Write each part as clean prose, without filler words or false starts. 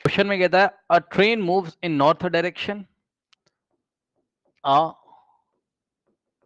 Question में कहता है अ train moves in north direction, a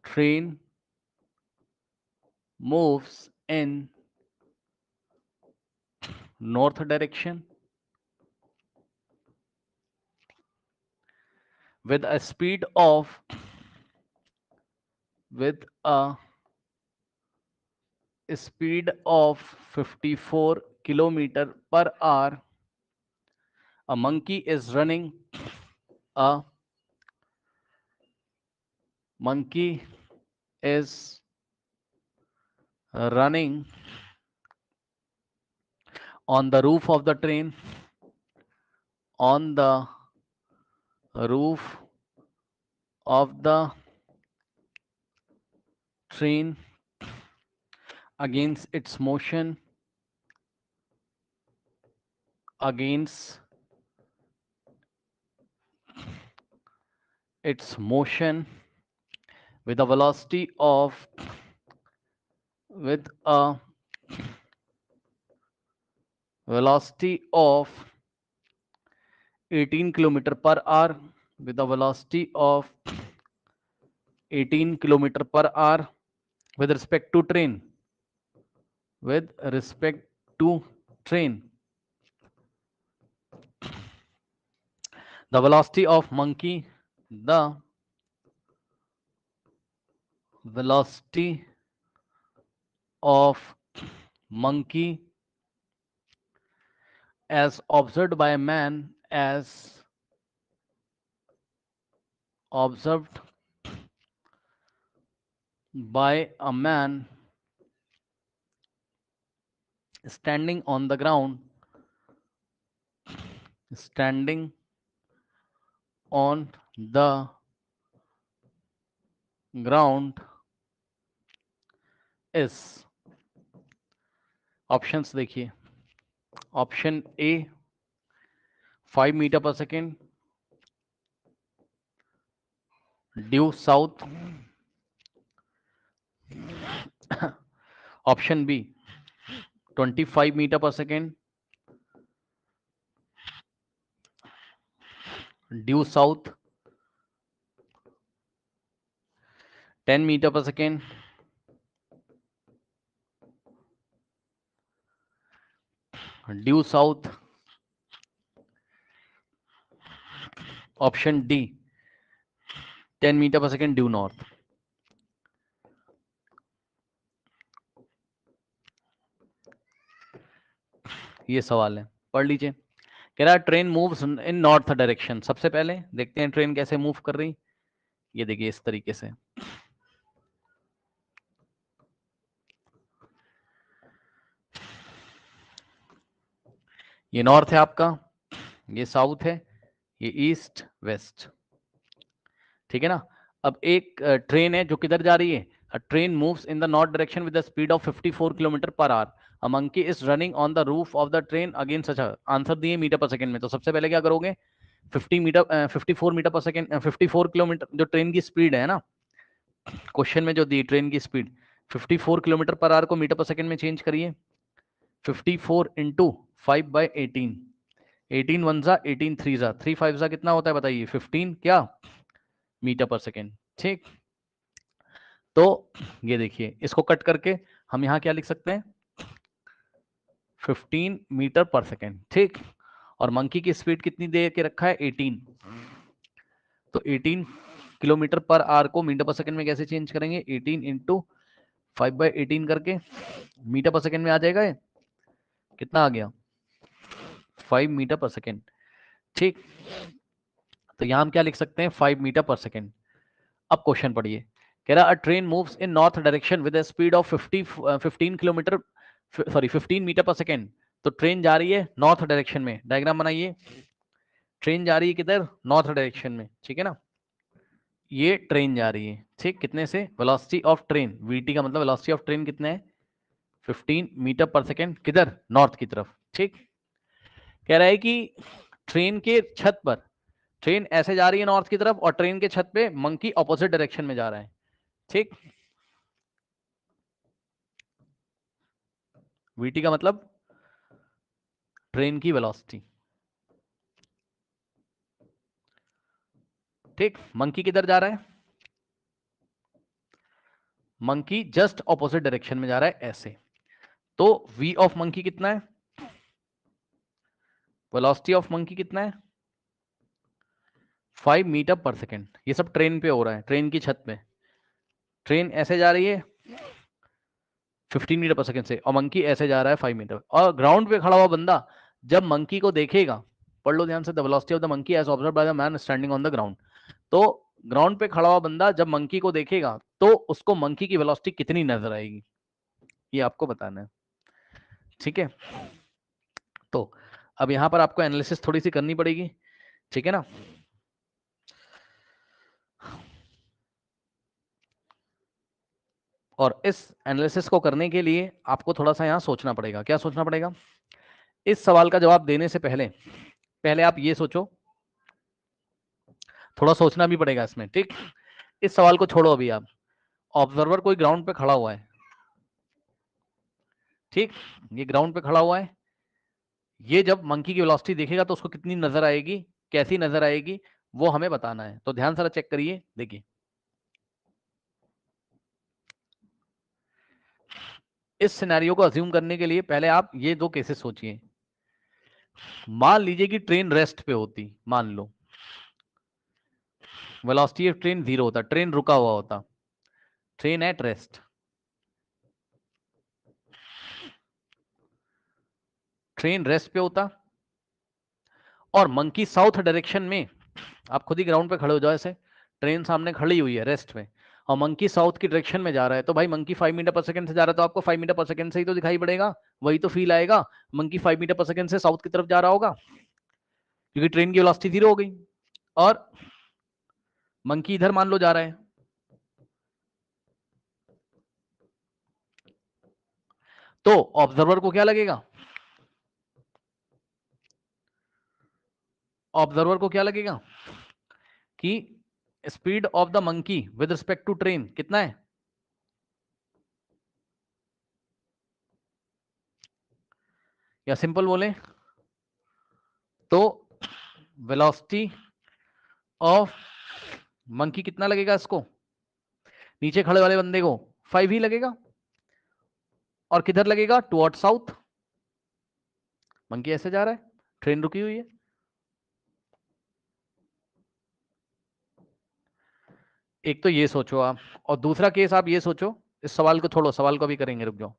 train moves in north direction with a speed of with a speed of 54 kilometer per hour. A monkey is running. A monkey is running on the roof of the train. On the roof of the train against its motion. Against its motion with a velocity of with a velocity of 18 kilometer per hour with a velocity of 18 kilometer per hour with respect to train. With respect to train, the velocity of monkey, the velocity of monkey as observed by a man, as observed by a man standing on the ground, standing on the ground is. Options देखिए, option A 5 metre per second due south, option B 25 metre per second due south, 10 metre per second due south, option D 10 metre per second due north. ये सवाल है, पढ़ लीजिए। कह रहा है train moves in north direction. सबसे पहले देखते हैं ट्रेन कैसे मूव कर रही। ये देखिए इस तरीके से, ये नॉर्थ है आपका, ये साउथ है, ये ईस्ट वेस्ट, ठीक है ना। अब एक ट्रेन है जो किधर जा रही है, train moves in the north direction with the speed of 54 kilometre per hour. A monkey is running on the roof of the train against. अच्छा, आंसर दिए मीटर पर सेकंड में, तो सबसे पहले क्या करोगे, 54 मीटर पर सेकंड, 54 किलोमीटर जो ट्रेन की स्पीड है ना, क्वेश्चन में जो दी ट्रेन की स्पीड 54 किलोमीटर पर आवर को मीटर पर सेकंड में चेंज करिए। 54 इंटू 5/18, 18 वन जा 18 थ्री जा 3 5 जा कितना होता है बताइए, 15 क्या मीटर पर सेकेंड। ठीक, तो ये देखिए इसको कट करके हम यहाँ क्या लिख सकते हैं, 15 मीटर पर सेकेंड। ठीक, और मंकी की स्पीड कितनी दे के रखा है, 18, तो 18 किलोमीटर पर आवर को मीटर पर सेकेंड में कैसे चेंज करेंगे, 18 इंटू 5/18 करके मीटर पर सेकेंड में आ जाएगा। ये कितना आ गया, 5 मीटर पर सेकेंड। ठीक, तो यहां हम क्या लिख सकते हैं, 5 मीटर पर सेकेंड। अब क्वेश्चन पढ़िए, कह रहा a train moves in north direction with speed of 15 kilometre, sorry 15 metre per second. तो ट्रेन जा रही है नॉर्थ डायरेक्शन में, डायग्राम बनाइए। ट्रेन जा रही है किधर, नॉर्थ डायरेक्शन में, ठीक है ना। ये ट्रेन जा रही है, ठीक, कितने से, वेलोसिटी ऑफ ट्रेन, वीटी का मतलब वेलोसिटी ऑफ ट्रेन कितना है, 15 मीटर पर सेकेंड, किधर, नॉर्थ की तरफ। ठीक, कह रहा है कि ट्रेन के छत पर, ट्रेन ऐसे जा रही है नॉर्थ की तरफ, और ट्रेन के छत पे मंकी ऑपोजिट डायरेक्शन में जा रहा है। ठीक, वीटी का मतलब ट्रेन की वेलोसिटी, ठीक, मंकी किधर जा रहा है? मंकी जस्ट ऑपोजिट डायरेक्शन में जा रहा है ऐसे। तो v ऑफ मंकी कितना है? वेलोसिटी ऑफ मंकी कितना है? 5 मीटर पर सेकेंड। ये सब ट्रेन पे हो रहा है, ट्रेन की छत पे। ट्रेन ऐसे जा रही है 15 मीटर पर सेकेंड से, और मंकी ऐसे जा रहा है 5 मीटर। और ग्राउंड पे खड़ा हुआ बंदा जब मंकी को देखेगा, पढ़ लो ध्यान से, the velocity of the monkey as observed by the man standing on the ground. तो ग्राउंड पे खड़ा हुआ बंदा जब मंकी को देखेगा तो उसको मंकी की वेलोसिटी कितनी नजर आएगी, ये आपको बताना है। ठीक है, तो अब यहां पर आपको एनालिसिस थोड़ी सी करनी पड़ेगी, ठीक है ना। और इस एनालिसिस को करने के लिए आपको थोड़ा सा यहां सोचना पड़ेगा। क्या सोचना पड़ेगा? इस सवाल का जवाब देने से पहले पहले आप ये सोचो, थोड़ा सोचना भी पड़ेगा इसमें, ठीक। इस सवाल को छोड़ो अभी आप। ऑब्जर्वर कोई ग्राउंड पे खड़ा हुआ है, ठीक, ये ग्राउंड पे खड़ा हुआ है। ये जब मंकी की वेलोसिटी देखेगा तो उसको कितनी नजर आएगी, कैसी नजर आएगी, वो हमें बताना है। तो ध्यान से चेक करिए, देखिए इस सिनेरियो को अज्यूम करने के लिए पहले आप ये दो केसेस सोचिए। मान लीजिए कि ट्रेन रेस्ट पे होती, मान लो वेलोसिटी ऑफ ट्रेन 0 होता, ट्रेन रुका हुआ होता, train at rest, train rest पे होता, और मंकी साउथ डायरेक्शन में, आप खुद ही ग्राउंड पे खड़े हो जाओ ऐसे, ट्रेन सामने खड़ी हुई है रेस्ट में, और मंकी साउथ की डायरेक्शन में जा रहा है। तो भाई मंकी 5 मीटर पर सेकंड से जा रहा है, तो आपको 5 मीटर पर सेकंड से ही तो दिखाई पड़ेगा, वही तो फील आएगा। मंकी 5 मीटर पर सेकंड से साउथ की तरफ जा रहा होगा, क्योंकि ट्रेन की वेलोसिटी 0 हो गई, और मंकी इधर मान लो जा रहा है। तो ऑब्जर्वर को क्या लगेगा? ऑब्जर्वर को क्या लगेगा कि speed of the monkey with respect to train कितना है? या सिंपल बोले तो वेलोसिटी ऑफ मंकी कितना लगेगा इसको, नीचे खड़े वाले बंदे को? 5 ही लगेगा। और किधर लगेगा? Toward south. मंकी ऐसे जा रहा है, ट्रेन रुकी हुई है। एक तो ये सोचो आप, और दूसरा केस आप ये सोचो, इस सवाल को छोड़ो, सवाल को भी करेंगे, रुक जाओ।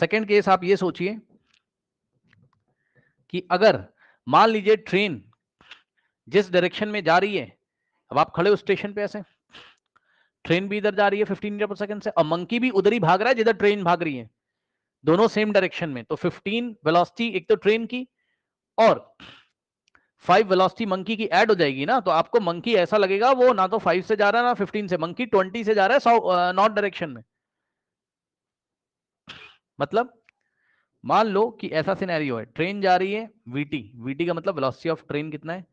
सेकंड केस आप ये सोचिए कि अगर मान लीजिए ट्रेन जिस डायरेक्शन में जा रही है, अब आप खड़े हो स्टेशन पे ऐसे, ट्रेन भी इधर जा रही है 15 मीटर पर सेकंड से, और मंकी भी उधर ही भाग रहा है जिधर ट्रेन भाग रही है, दोनों सेम डायरेक्शन में। तो 15 वेलोसिटी एक तो ट्रेन की और 5 वेलोसिटी मंकी की ऐड हो जाएगी ना, तो आपको मंकी ऐसा लगेगा वो ना तो 5 से जा रहा है ना 15 से, मंकी 20 से जा रहा है नॉर्थ डायरेक्शन में। मतलब मान लो कि ऐसा सिनेरियो है, ट्रेन जा रही है वीटी, वीटी का मतलब वेलोसिटी ऑफ ट्रेन कितना है?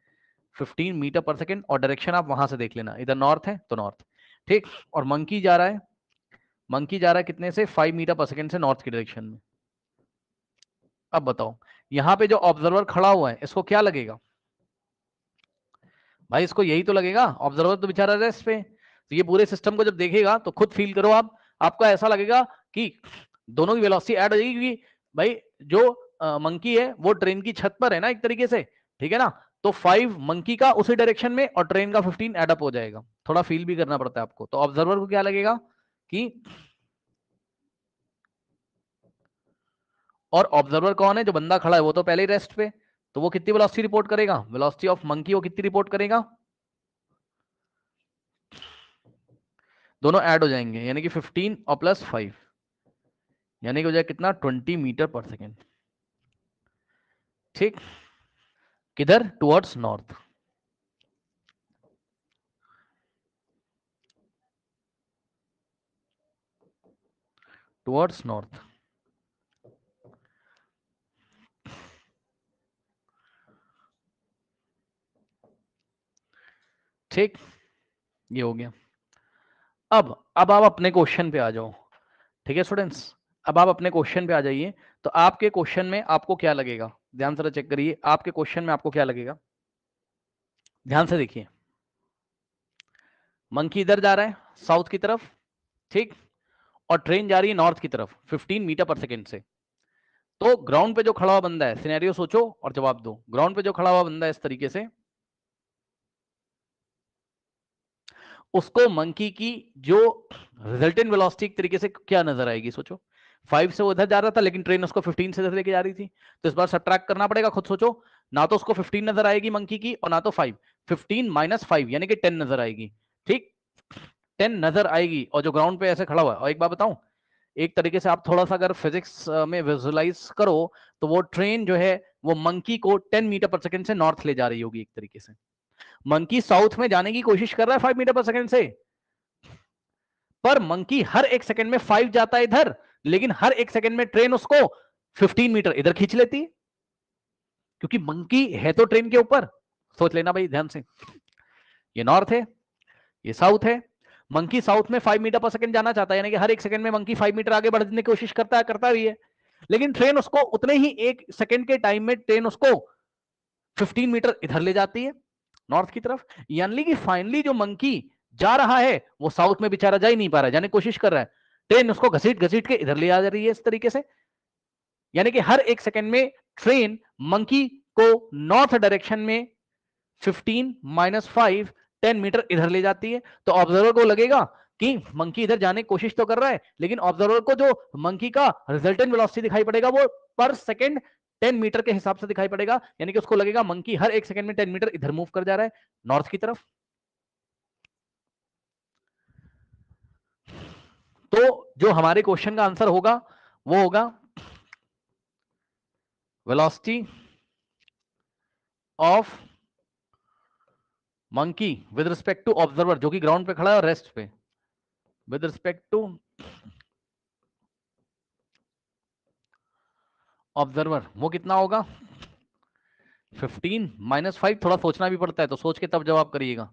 15 मीटर पर सेकंड, और डायरेक्शन आप वहां से देख लेना, इधर नॉर्थ है तो नॉर्थ, ठीक। और मंकी जा रहा है, मंकी जा रहा है कितने से? 5 मीटर पर सेकंड से नॉर्थ की डायरेक्शन में। अब बताओ यहां पे जो ऑब्जर्वर खड़ा हुआ है इसको क्या लगेगा? भाई इसको यही तो लगेगा, ऑब्जर्वर तो बेचारा रेस्ट पे। तो ये पूरे सिस्टम को जब देखेगा तो खुद फील करो आप, आपको ऐसा लगेगा कि दोनों की वेलोसिटी ऐड हो जाएगी, क्योंकि भाई जो मंकी है वो ट्रेन की छत पर है ना एक तरीके से, ठीक है ना। तो 5 मंकी का उसी डायरेक्शन में और ट्रेन का 15 एडअप हो जाएगा। थोड़ा फील भी करना पड़ता है आपको। तो ऑब्जर्वर को क्या लगेगा कि, और ऑब्जर्वर कौन है? जो बंदा खड़ा है वो तो पहले ही रेस्ट पे, तो वो कितनी वेलोसिटी रिपोर्ट करेगा? वेलोसिटी ऑफ मंकी वो कितनी रिपोर्ट करेगा? दोनों ऐड हो जाएंगे, यानी कि 15 और प्लस 5, यानी कि हो जाए कितना? 20 मीटर पर सेकेंड, ठीक। किधर? Towards north. टुवर्ड्स नॉर्थ, ठीक। ये हो गया। अब आप अपने क्वेश्चन पे आ जाओ, ठीक है स्टूडेंट्स। अब आप अपने क्वेश्चन पे आ जाइए। तो आपके क्वेश्चन में आपको क्या लगेगा, ध्यान से चेक करिए, आपके क्वेश्चन में आपको क्या लगेगा, ध्यान से देखिए। मंकी इधर जा रहा है साउथ की तरफ, ठीक, और ट्रेन जा रही है नॉर्थ की तरफ 15 मीटर पर सेकेंड से। तो ग्राउंड पे जो खड़ा हुआ बंदा है, सिनेरियो सोचो और जवाब दो। ग्राउंड पे जो खड़ा हुआ बंदा है इस तरीके से, उसको मंकी की जो रिजल्टेंट वेलोसिटी एक तरीके से क्या नजर आएगी, सोचो। 5 से वो इधर जा रहा था, लेकिन ट्रेन उसको 15 से इधर लेके जा रही थी। तो इस बार सब्ट्रैक्ट करना पड़ेगा, खुद सोचो। ना तो उसको 15 नजर आएगी मंकी की, और ना तो 5। 15 माइनस 5 यानी कि 10 नजर आएगी, ठीक। 10 नजर आएगी, और जो ग्राउंड पे ऐसे खड़ा हुआ है। और एक बात बताऊं, एक तरीके से आप थोड़ा सा अगर फिजिक्स में विजुअलाइज करो, तो वो ट्रेन जो है वो मंकी को 10 मीटर पर सेकंड से नॉर्थ ले जा रही होगी एक तरीके से। मंकी साउथ में जाने की कोशिश कर रहा है 5 मीटर पर सेकंड से, पर मंकी हर एक सेकंड में 5 जाता है इधर, लेकिन हर एक सेकंड में ट्रेन उसको 15 मीटर इधर खींच लेती है, क्योंकि मंकी है तो ट्रेन के ऊपर। सोच लेना भाई ध्यान से, ये नॉर्थ है, ये साउथ है। मंकी साउथ में 5 मीटर पर सेकंड जाना चाहता है, यानी कि हर एक सेकंड में मंकी 5 मीटर आगे बढ़ने की कोशिश करता भी है, लेकिन ट्रेन उसको उतने ही एक सेकंड के टाइम में ट्रेन उसको 15 मीटर इधर ले जाती है नॉर्थ की तरफ। यानी कि फाइनली जो मंकी जा रहा है वो साउथ में बेचारा जा ही नहीं पा रहा है, जाने की कोशिश कर रहा है, ट्रेन उसको घसीट घसीट के इधर ले आ रही है इस तरीके से। यानी कि हर एक सेकंड में ट्रेन मंकी को नॉर्थ डायरेक्शन में 15 माइनस 5 10 मीटर इधर ले जाती है। तो ऑब्जर्वर को लगेगा कि मंकी इधर जाने की कोशिश तो कर रहा है, लेकिन ऑब्जर्वर को जो मंकी का रिजल्टेंट वेलोसिटी दिखाई पड़ेगा वो पर सेकंड 10 मीटर के हिसाब से दिखाई पड़ेगा। यानी कि उसको लगेगा मंकी हर एक सेकंड में 10 मीटर इधर मूव कर जा रहा है नॉर्थ की तरफ। तो जो हमारे क्वेश्चन का आंसर होगा वो होगा velocity of monkey with respect to observer, जो कि ग्राउंड पे खड़ा है और रेस्ट पे, विद रिस्पेक्ट टू ऑब्जर्वर, वो कितना होगा 15 माइनस 5। थोड़ा सोचना भी पड़ता है, तो सोच के तब जवाब करिएगा।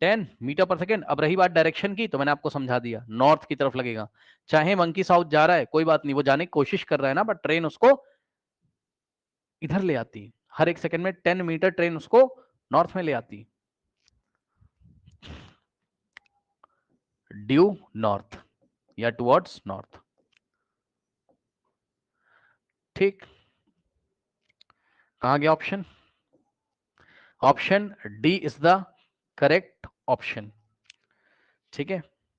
10 मीटर पर सेकेंड। अब रही बात डायरेक्शन की, तो मैंने आपको समझा दिया, नॉर्थ की तरफ लगेगा। चाहे मंकी साउथ जा रहा है कोई बात नहीं, वो जाने की कोशिश कर रहा है ना, बट ट्रेन उसको इधर ले आती है, हर एक सेकंड में 10 मीटर ट्रेन उसको नॉर्थ में ले आती है, ड्यू नॉर्थ या टुवर्ड्स नॉर्थ, ठीक। कहां गया option? Option D is the correct option, ठीक है।